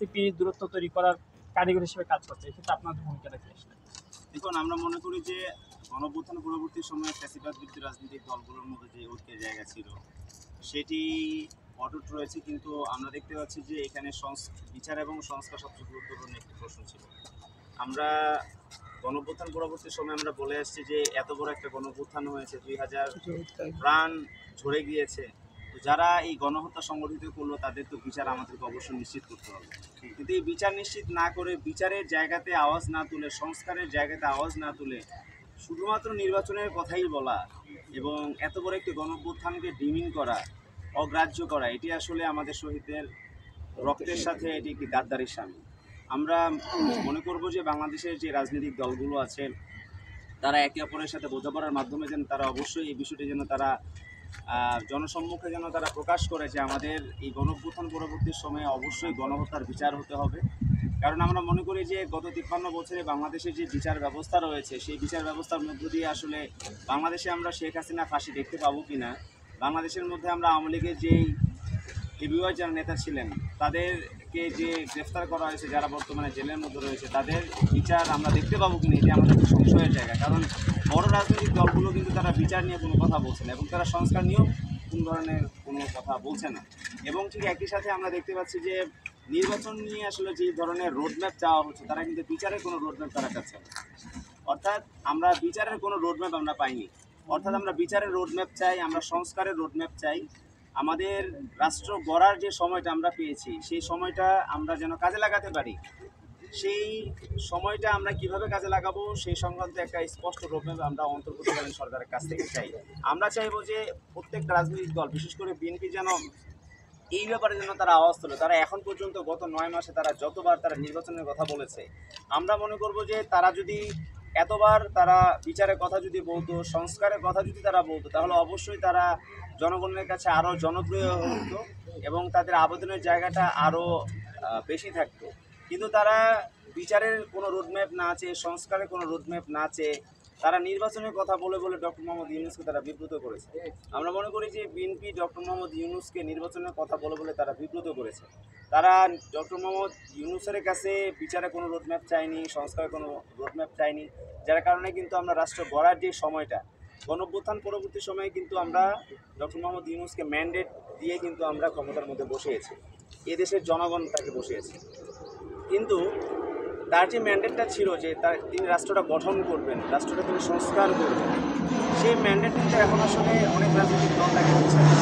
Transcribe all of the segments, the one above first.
NCP দূরত্ব তৈরি করার কারিগর হিসেবে কাজ করছে, এক্ষেত্রে আপনাদের ভূমিকাটা কি আসলে? দেখুন, আমরা মনে করি যে গণঅভ্যুত্থান পরবর্তী সময়ে ফ্যাসিবাদ বিরোধী রাজনৈতিক দলগুলোর মধ্যে যে ঐক্যের জায়গা ছিল সেটি অটুট রয়েছে, কিন্তু আমরা দেখতে পাচ্ছি যে এখানে বিচার এবং সংস্কার সবচেয়ে গুরুত্বপূর্ণ একটি প্রশ্ন ছিল। আমরা গণঅভ্যুত্থান পরবর্তী সময়ে আমরা বলে আসছি যে এত বড় একটা গণঅভ্যুত্থান হয়েছে, 2000 প্রাণ ঝরে গিয়েছে, তো যারা এই গণহত্যা সংগঠিত করলো তাদের তো বিচার আমাদেরকে অবশ্যই নিশ্চিত করতে হবে। কিন্তু এই বিচার নিশ্চিত না করে, বিচারের জায়গাতে আওয়াজ না তুলে, সংস্কারের জায়গাতে আওয়াজ না তুলে শুধুমাত্র নির্বাচনের কথাই বলা এবং এত বড় একটি গণঅভ্যুত্থানকে ডিমিং করা, অগ্রাহ্য করা, এটি আসলে আমাদের শহীদদের রক্তের সাথে এটি একটি গাদ্দারির সামিল। আমরা মনে করব যে বাংলাদেশের যে রাজনৈতিক দলগুলো আছে তারা একে অপরের সাথে বোঝাপড়ার মাধ্যমে যেন তারা অবশ্যই এই বিষয়টি যেন তারা জনসম্মুখে যেন তারা প্রকাশ করে যে আমাদের এই গণঅভ্যুত্থান পরবর্তী সময়ে অবশ্যই গণহত্যার বিচার হতে হবে। কারণ আমরা মনে করি যে গত 53 বছরে বাংলাদেশের যে বিচার ব্যবস্থা রয়েছে সেই বিচার ব্যবস্থার মধ্য দিয়ে আসলে বাংলাদেশে আমরা শেখ হাসিনা ফাঁসি দেখতে পাবো কিনা, বাংলাদেশের মধ্যে আমরা আওয়ামী লীগের যেই হেভিওয়েট যারা নেতা ছিলেন তাদেরকে যে গ্রেফতার করা হয়েছে, যারা বর্তমানে জেলের মধ্যে রয়েছে, তাদের বিচার আমরা দেখতে পাবো কিনা, এটি আমাদের একটি সংশয়ের জায়গা। কারণ বড় রাজনৈতিক দলগুলো কিন্তু তারা বিচার নিয়ে কোনো কথা বলছে না এবং তারা সংস্কার নিয়েও কোনো ধরনের কোনো কথা বলছে না। এবং ঠিক একই সাথে আমরা দেখতে পাচ্ছি যে নির্বাচন নিয়ে আসলে যে ধরনের রোডম্যাপ চাওয়া হচ্ছে, তারা কিন্তু বিচারের কোনো রোডম্যাপ তারা চাচ্ছে না। অর্থাৎ আমরা বিচারের কোনো রোডম্যাপ আমরা পাইনি। অর্থাৎ আমরা বিচারের রোডম্যাপ চাই, আমরা সংস্কারের রোডম্যাপ চাই। আমাদের রাষ্ট্র গড়ার যে সময়টা আমরা পেয়েছি সেই সময়টা আমরা যেন কাজে লাগাতে পারি, সেই সময়টা আমরা কিভাবে কাজে লাগাবো সেই সংক্রান্ত একটা স্পষ্ট রোডম্যাপ আমরা অন্তর্বর্তীকালীন সরকারের কাছ থেকে চাই। আমরা চাইবো যে প্রত্যেকটা রাজনৈতিক দল, বিশেষ করে বিএনপি, যেন এই ব্যাপারে যেন তারা আওয়াজ তোলে। তারা এখন পর্যন্ত গত 9 মাসে তারা যতবার তারা নির্বাচনের কথা বলেছে, আমরা মনে করব যে তারা যদি এতবার তারা বিচারের কথা যদি বলতো, সংস্কারের কথা যদি তারা বলতো, তাহলে অবশ্যই তারা জনগণের কাছে আরও জনপ্রিয় হতো এবং তাদের আবেদনের জায়গাটা আরও বেশি থাকতো। কিন্তু তারা বিচারের কোনো রোডম্যাপ না চেয়ে, সংস্কারের কোনো রোডম্যাপ না চেয়ে তারা নির্বাচনের কথা বলে বলে ডক্টর মোহাম্মদ ইউনূসকে তারা বিব্রত করেছে। আমরা মনে করি যে বিএনপি ডক্টর মোহাম্মদ ইউনূসকে নির্বাচনের কথা বলে বলে তারা বিব্রত করেছে। তারা ডক্টর মোহাম্মদ ইউনূসের কাছে বিচারে কোনো রোডম্যাপ চায়নি, সংস্কারের কোনো রোডম্যাপ চায়নি, যার কারণে কিন্তু আমরা রাষ্ট্র গড়ার যে সময়টা, গণঅভ্যুত্থান পরবর্তী সময়ে কিন্তু আমরা ডক্টর মোহাম্মদ ইউনূসকে ম্যান্ডেট দিয়ে কিন্তু আমরা ক্ষমতার মধ্যে বসিয়েছি, এদেশের জনগণ তাকে বসিয়েছে। কিন্তু তার যে ম্যান্ডেটটা ছিল যে তিনি রাষ্ট্রটা গঠন করবেন, রাষ্ট্রটা তিনি সংস্কার করবেন, সেই ম্যান্ডেট কিন্তু এখন আসলে অনেক রাজনৈতিক দল তাকে দিচ্ছে না।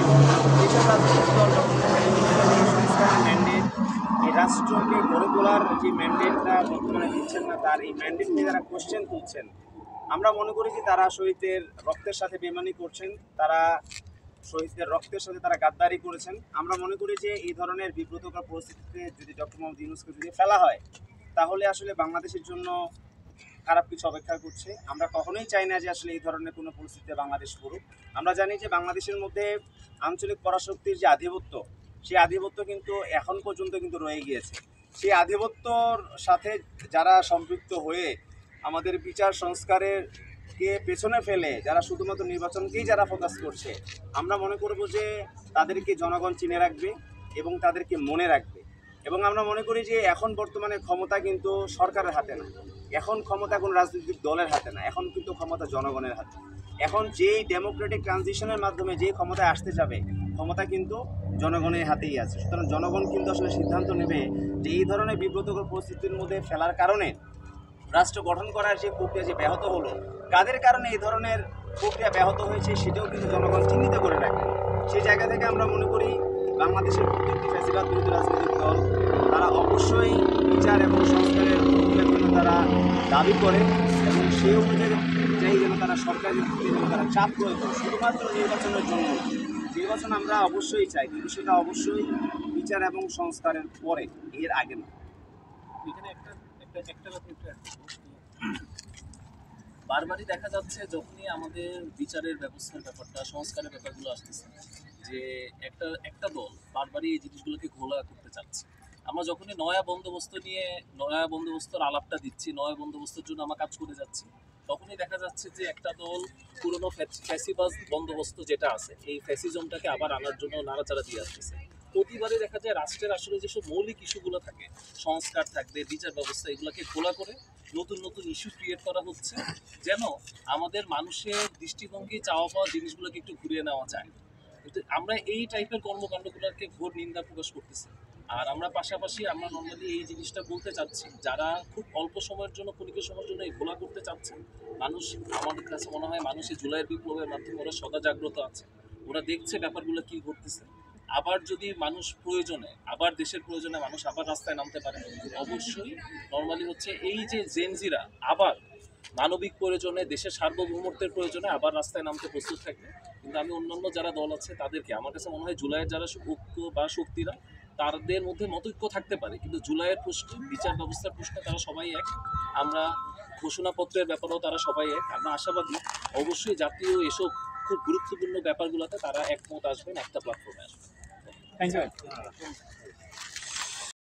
এবং যেসব রাজনৈতিক দল সংস্কারের ম্যান্ডেট, এই রাষ্ট্রকে গড়ে তোলার যে ম্যান্ডেটটা বর্তমানে দিচ্ছেন না, তার এই ম্যান্ডেট নিয়ে যারা কোশ্চেন তুলছেন, আমরা মনে করি যে তারা শহীদদের রক্তের সাথে বেইমানি করছেন, তারা শহীদদের রক্তের সাথে তারা গাদ্দারি করেছেন। আমরা মনে করি যে এই ধরনের বিব্রতকর পরিস্থিতিতে যদি ডক্টর মোহাম্মদ ইউনূসকে যদি ফেলা হয়, তাহলে আসলে বাংলাদেশের জন্য খারাপ কিছু অপেক্ষা করছে। আমরা কখনোই চাই না যে আসলে এই ধরনের কোনো পরিস্থিতিতে বাংলাদেশ পড়ুক। আমরা জানি যে বাংলাদেশের মধ্যে আঞ্চলিক পরাশক্তির যে আধিপত্য, সেই আধিপত্য কিন্তু এখন পর্যন্ত কিন্তু রয়ে গিয়েছে। সেই আধিপত্যর সাথে যারা সম্পৃক্ত হয়ে আমাদের বিচার সংস্কারের কে পেছনে ফেলে যারা শুধুমাত্র নির্বাচনকেই যারা ফোকাস করছে, আমরা মনে করব যে তাদেরকে জনগণ চিনে রাখবে এবং তাদেরকে মনে রাখবে। এবং আমরা মনে করি যে এখন বর্তমানে ক্ষমতা কিন্তু সরকারের হাতে না, এখন ক্ষমতা কোনো রাজনৈতিক দলের হাতে না, এখন কিন্তু ক্ষমতা জনগণের হাতে। এখন যেই ডেমোক্রেটিক ট্রানজিশনের মাধ্যমে যে ক্ষমতায় আসতে যাবে, ক্ষমতা কিন্তু জনগণের হাতেই আছে। সুতরাং জনগণ কিন্তু আসলে সিদ্ধান্ত নেবে যে এই ধরনের বিব্রতকর পরিস্থিতির মধ্যে ফেলার কারণে রাষ্ট্র গঠন করার যে প্রক্রিয়া যে ব্যাহত হলো, কাদের কারণে এই ধরনের প্রক্রিয়া ব্যাহত হয়েছে সেটাও কিন্তু জনগণ চিহ্নিত করে রাখে। সেই জায়গা থেকে আমরা মনে করি বাংলাদেশের প্রত্যেকটি ফ্যাসিবাদ বিরোধী রাজনৈতিক দল তারা অবশ্যই বিচার এবং সংস্কারের জন্য তারা দাবি করে এবং সেই অনুযায়ী যেন তারা সরকারের প্রতি তারা চাপ প্রয়োগ করে, শুধুমাত্র নির্বাচনের জন্য। নির্বাচন আমরা অবশ্যই চাই, কিন্তু সেটা অবশ্যই বিচার এবং সংস্কারের পরে, এর আগে না। এখানে একটা একটা একটা ব্যাপার একটু add করবো। বারবারই দেখা যাচ্ছে যখনই আমাদের বিচারের ব্যবস্থার ব্যাপারটা, সংস্কারের ব্যাপারগুলো আসতেছে, যে একটা একটা দল বারবারই এই জিনিসগুলোকে ঘোলা করতে চাচ্ছে। আমরা যখনই নয়া বন্দোবস্ত নিয়ে নয়া বন্দোবস্তর আলাপটা দিচ্ছি, নয়া বন্দোবস্তের জন্য আমরা কাজ করে যাচ্ছি, তখনই দেখা যাচ্ছে যে একটা দল পুরনো ফ্যাসিবাজ বন্দোবস্ত যেটা আছে এই ফ্যাসিজমটাকে আবার আনার জন্য নাড়াচাড়া দিয়ে আসতেছে। প্রতিবারে দেখা যায় রাষ্ট্রের আসলে যেসব মৌলিক ইস্যুগুলো থাকে, সংস্কার থাকবে, বিচার ব্যবস্থা, এগুলোকে খোলা করে নতুন নতুন ইস্যু ক্রিয়েট করা হচ্ছে, যেন আমাদের মানুষের দৃষ্টিভঙ্গি চাওয়া পাওয়া জিনিসগুলোকে একটু ঘুরিয়ে নেওয়া যায়। কিন্তু আমরা এই টাইপের কর্মকাণ্ডগুলোকে ঘোর নিন্দা প্রকাশ করতেছি। আর আমরা পাশাপাশি আমরা নর্মালি এই জিনিসটা বলতে চাচ্ছি, যারা খুব অল্প সময়ের জন্য, ক্ষণিকের সময়ের জন্য এই ঘোলা করতে চাচ্ছেন, মানুষ, আমাদের কাছে মনে হয় মানুষ এই জুলাইয়ের বিপ্লবের মাধ্যমে ওরা সদা জাগ্রত আছে, ওরা দেখছে ব্যাপারগুলো কি ঘটতেছে। আবার যদি মানুষ প্রয়োজনে, আবার দেশের প্রয়োজনে মানুষ আবার রাস্তায় নামতে পারে, অবশ্যই নর্মালি হচ্ছে এই যে জেনজিরা আবার মানবিক প্রয়োজনে, দেশের সার্বভৌমত্বের প্রয়োজনে আবার রাস্তায় নামতে প্রস্তুত থাকবে। কিন্তু আমি অন্যান্য যারা দল আছে তাদেরকে, আমার কাছে মনে হয় জুলাইয়ের যারা ঐক্য বা শক্তিরা, তাদের মধ্যে মতৈক্য থাকতে পারে, কিন্তু জুলাইয়ের প্রশ্নে, বিচার ব্যবস্থার প্রশ্নে তারা সবাই এক। আমরা ঘোষণাপত্রের ব্যাপারেও তারা সবাই এক। আমরা আশাবাদী অবশ্যই জাতীয় এসব খুব গুরুত্বপূর্ণ ব্যাপারগুলোতে তারা একমত আসবেন, একটা প্ল্যাটফর্মে আসবেন। Thank you.